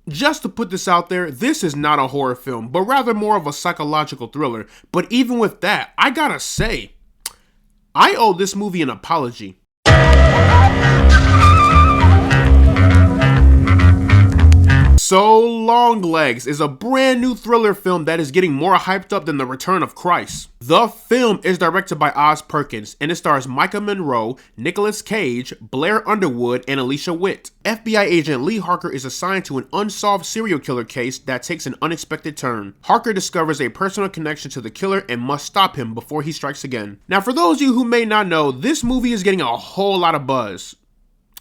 Just to put this out there, this is not a horror film, but rather more of a psychological thriller. But even with that, I gotta say, I owe this movie an apology. So Longlegs is a brand new thriller film that is getting more hyped up than The Return of Christ. The film is directed by Oz Perkins and it stars Micah Monroe, Nicolas Cage, Blair Underwood, and Alicia Witt. FBI agent Lee Harker is assigned to an unsolved serial killer case that takes an unexpected turn. Harker discovers a personal connection to the killer and must stop him before he strikes again. Now, for those of you who may not know, this movie is getting a whole lot of buzz.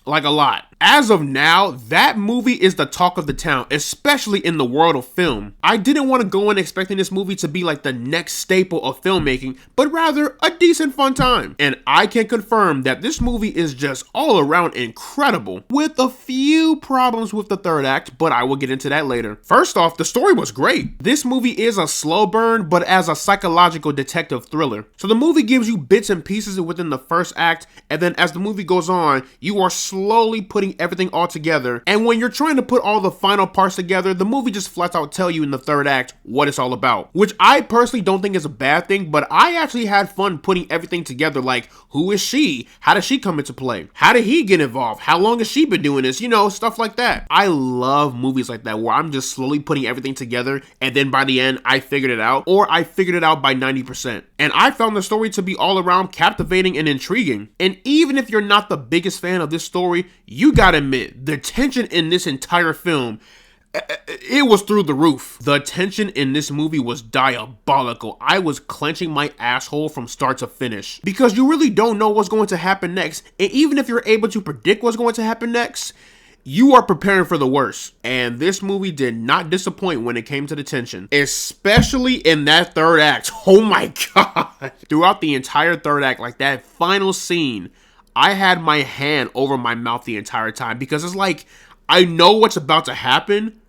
Like a lot. As of now, that movie is the talk of the town, especially in the world of film. I didn't want to go in expecting this movie to be like the next staple of filmmaking, but rather a decent fun time. And I can confirm that this movie is just all around incredible, with a few problems with the third act, but I will get into that later. First off, the story was great. This movie is a slow burn, but as a psychological detective thriller. So the movie gives you bits and pieces within the first act, and then as the movie goes on, you are slowly putting everything all together, and when you're trying to put all the final parts together, the movie just flat out tell you in the third act what it's all about, which I personally don't think is a bad thing, but I actually had fun putting everything together. Like, who is she? How does she come into play? How did he get involved? How long has she been doing this? You know, stuff like that. I love movies like that where I'm just slowly putting everything together and then by the end I figured it out, or I figured it out by 90%. And I found the story to be all around captivating and intriguing. And even if you're not the biggest fan of this story, you gotta admit, the tension in this entire film, it was through the roof. The tension in this movie was diabolical. I was clenching my asshole from start to finish because you really don't know what's going to happen next. And even if you're able to predict what's going to happen next, you are preparing for the worst. And this movie did not disappoint when it came to the tension, especially in that third act. Oh my God. Throughout the entire third act, like that final scene, I had my hand over my mouth the entire time because it's like, I know what's about to happen,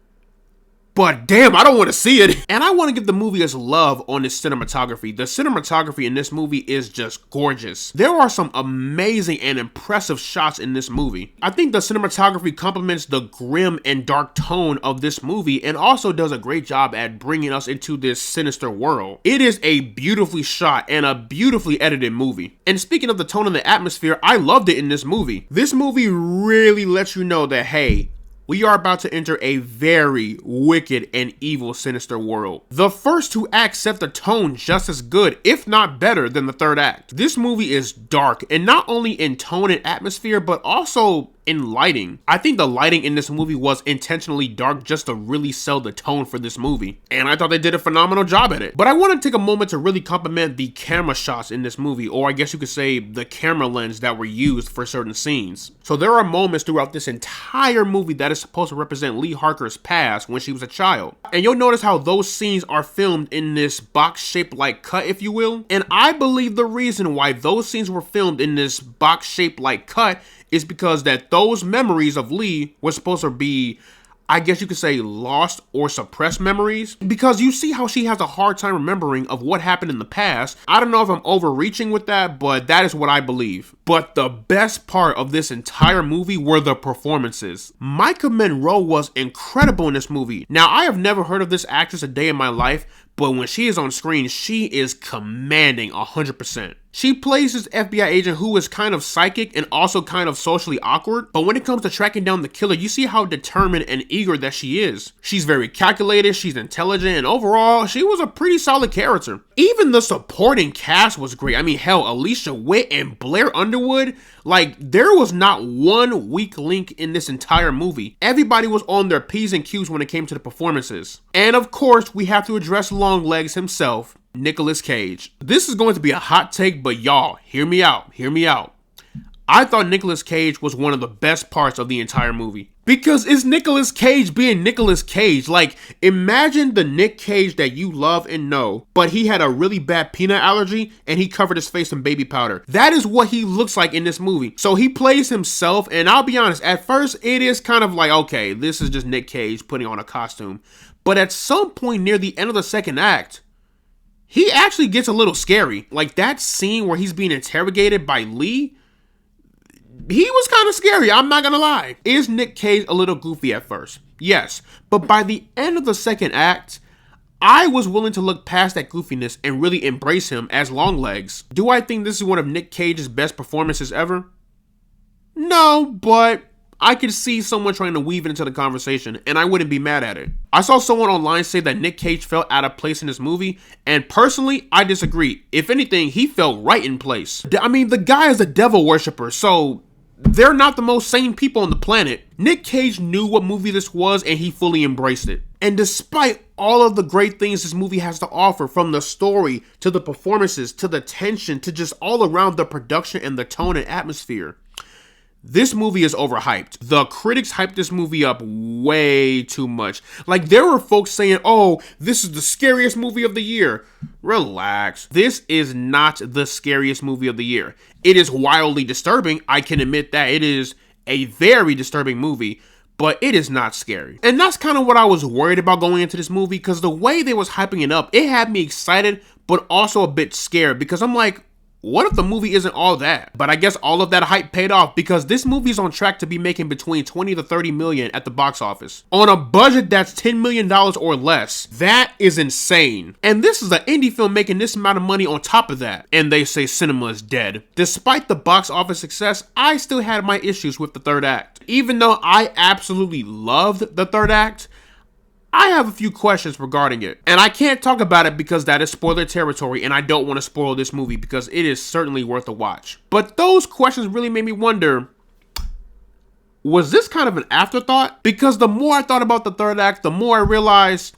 but damn, I don't want to see it. And I want to give the movie its love on its cinematography. The cinematography in this movie is just gorgeous. There are some amazing and impressive shots in this movie. I think the cinematography complements the grim and dark tone of this movie and also does a great job at bringing us into this sinister world. It is a beautifully shot and a beautifully edited movie. And speaking of the tone and the atmosphere, I loved it in this movie. This movie really lets you know that, hey, we are about to enter a very wicked and evil, sinister world. The first two acts set the tone just as good, if not better, than the third act. This movie is dark, and not only in tone and atmosphere, but also in lighting. I think the lighting in this movie was intentionally dark just to really sell the tone for this movie, and I thought they did a phenomenal job at it. But I want to take a moment to really compliment the camera shots in this movie, or I guess you could say the camera lens that were used for certain scenes. So there are moments throughout this entire movie that is supposed to represent Lee Harker's past when she was a child, and you'll notice how those scenes are filmed in this box-shaped like cut, if you will. And I believe the reason why those scenes were filmed in this box-shaped like cut is because that those memories of Lee were supposed to be, I guess you could say, lost or suppressed memories, because you see how she has a hard time remembering of what happened in the past. I don't know if I'm overreaching with that, but that is what I believe. But the best part of this entire movie were the performances. Micah Monroe was incredible in this movie. Now, I have never heard of this actress a day in my life, but when she is on screen, she is commanding 100%. She plays this FBI agent who is kind of psychic and also kind of socially awkward, but when it comes to tracking down the killer, you see how determined and eager that she is. She's very calculated, she's intelligent, and overall, she was a pretty solid character. Even the supporting cast was great. I mean, hell, Alicia Witt and Blair Underwood, like, there was not one weak link in this entire movie. Everybody was on their P's and Q's when it came to the performances. And of course, we have to address Longlegs himself, Nicolas Cage. This is going to be a hot take, but y'all, hear me out, hear me out. I thought Nicolas Cage was one of the best parts of the entire movie. Because it's Nicolas Cage being Nicolas Cage. Like, imagine the Nick Cage that you love and know, but he had a really bad peanut allergy and he covered his face in baby powder. That is what he looks like in this movie. So he plays himself, and I'll be honest, at first it is kind of like, okay, this is just Nick Cage putting on a costume. But at some point near the end of the second act, he actually gets a little scary. Like that scene where he's being interrogated by Lee, he was kind of scary, I'm not gonna lie. Is Nick Cage a little goofy at first? Yes, but by the end of the second act, I was willing to look past that goofiness and really embrace him as Longlegs. Do I think this is one of Nick Cage's best performances ever? No, but I could see someone trying to weave it into the conversation, and I wouldn't be mad at it. I saw someone online say that Nick Cage felt out of place in this movie, and personally, I disagree. If anything, he felt right in place. I mean, the guy is a devil worshiper, so they're not the most sane people on the planet. Nick Cage knew what movie this was, and he fully embraced it. And despite all of the great things this movie has to offer, from the story, to the performances, to the tension, to just all around the production and the tone and atmosphere, this movie is overhyped. The critics hyped this movie up way too much. Like, there were folks saying, oh, this is the scariest movie of the year. Relax. This is not the scariest movie of the year. It is wildly disturbing. I can admit that. It is a very disturbing movie, but it is not scary. And that's kind of what I was worried about going into this movie, because the way they was hyping it up, it had me excited, but also a bit scared, because I'm like, what if the movie isn't all that? But I guess all of that hype paid off, because this movie's on track to be making between 20 to 30 million at the box office on a budget that's $10 million or less. That is insane. And this is an indie film making this amount of money on top of that. And they say cinema is dead. Despite the box office success, I still had my issues with the third act. Even though I absolutely loved the third act, I have a few questions regarding it, and I can't talk about it because that is spoiler territory, and I don't want to spoil this movie because it is certainly worth a watch. But those questions really made me wonder, was this kind of an afterthought? Because the more I thought about the third act, the more I realized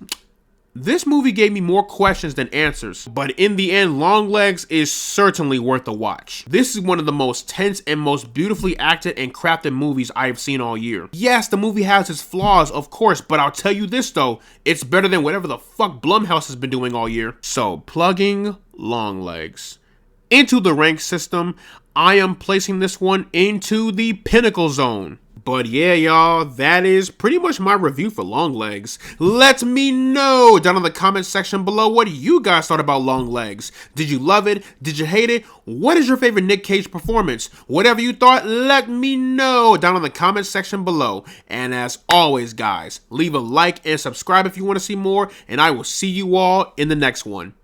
this movie gave me more questions than answers. But in the end, Longlegs is certainly worth a watch. This is one of the most tense and most beautifully acted and crafted movies I have seen all year. Yes, the movie has its flaws, of course, but I'll tell you this though, it's better than whatever the fuck Blumhouse has been doing all year. So, plugging Longlegs into the rank system, I am placing this one into the pinnacle zone. But yeah, y'all, that is pretty much my review for Longlegs. Let me know down in the comment section below what you guys thought about Longlegs. Did you love it? Did you hate it? What is your favorite Nick Cage performance? Whatever you thought, let me know down in the comment section below. And as always, guys, leave a like and subscribe if you want to see more, and I will see you all in the next one.